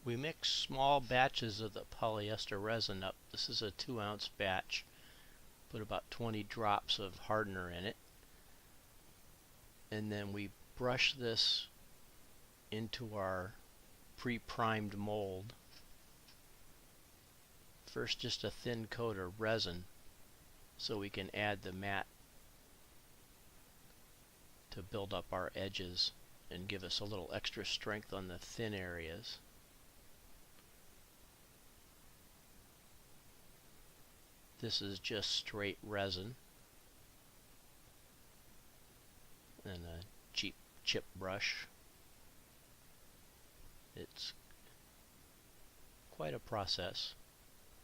We mix small batches of the polyester resin up. This is a 2-ounce batch. Put about 20 drops of hardener in it. And then we brush this into our pre-primed mold. First, just a thin coat of resin so we can add the mat to build up our edges and give us a little extra strength on the thin areas. This is just straight resin and a cheap chip brush. It's quite a process.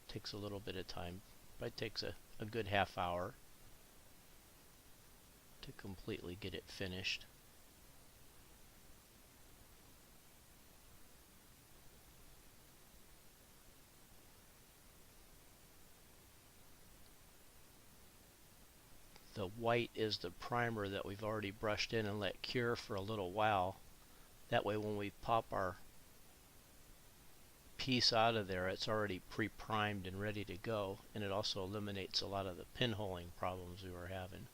Takes a little bit of time. Probably takes a good half hour to completely get it finished. The white is the primer that we've already brushed in and let cure for a little while. That way when we pop our piece out of there, it's already pre-primed and ready to go, and it also eliminates a lot of the pinholing problems we were having.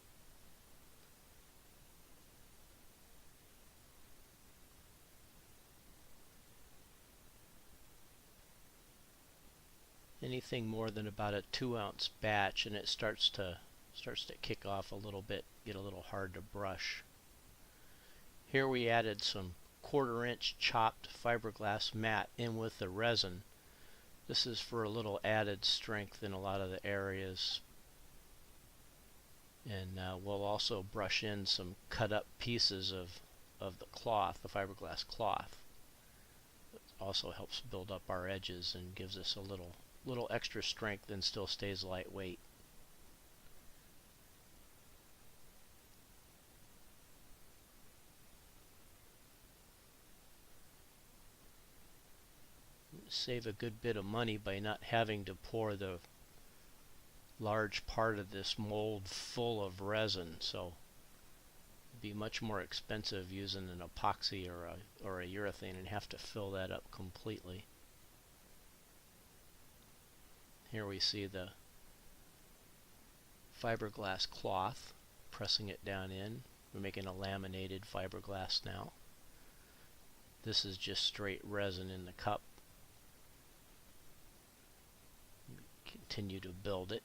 Anything more than about a 2-ounce batch and it starts to kick off a little bit, get a little hard to brush. Here we added some 1/4-inch chopped fiberglass mat in with the resin. This is for a little added strength in a lot of the areas. And we'll also brush in some cut up pieces of the cloth, the fiberglass cloth. It also helps build up our edges and gives us a little extra strength and still stays lightweight. Save a good bit of money by not having to pour the large part of this mold full of resin, so it'd be much more expensive using an epoxy or a urethane and have to fill that up completely. Here we see the fiberglass cloth, pressing it down in. We're making a laminated fiberglass now. This is just straight resin in the cup. Continue to build it.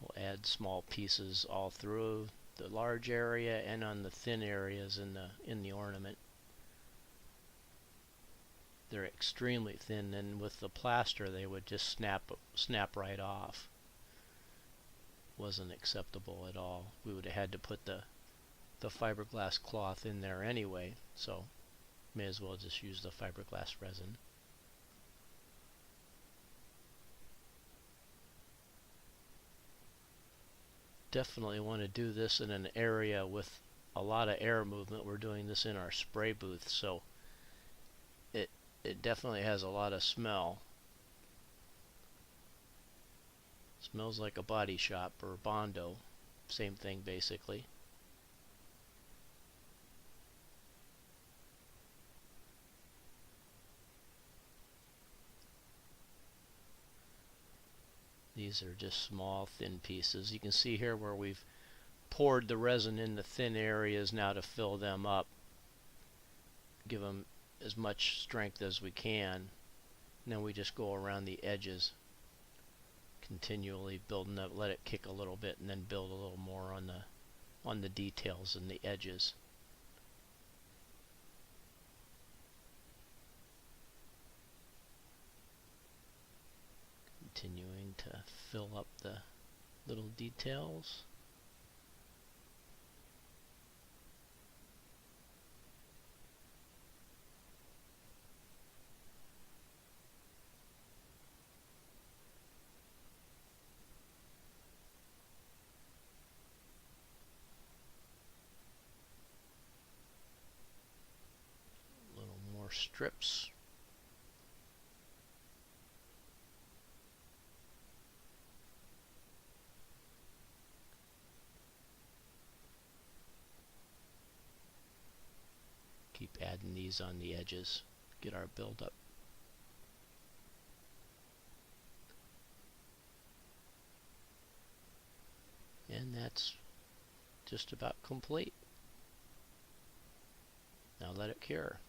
We'll add small pieces all through the large area and on the thin areas in the ornament. They're extremely thin, and with the plaster they would just snap right off. Wasn't acceptable at all. We would have had to put the fiberglass cloth in there anyway, so may as well just use the fiberglass resin. Definitely want to do this in an area with a lot of air movement. We're doing this in our spray booth, so it definitely has a lot of smell. Smells like a body shop or Bondo. Same thing basically. These are just small thin pieces. You can see here where we've poured the resin in the thin areas now to fill them up. Give them as much strength as we can. And then we just go around the edges, continually building up, let it kick a little bit, and then build a little more on the details and the edges. Continuing to fill up the little details. A little more strips. Keep adding these on the edges. get our buildup. And that's just about complete. Now let it cure.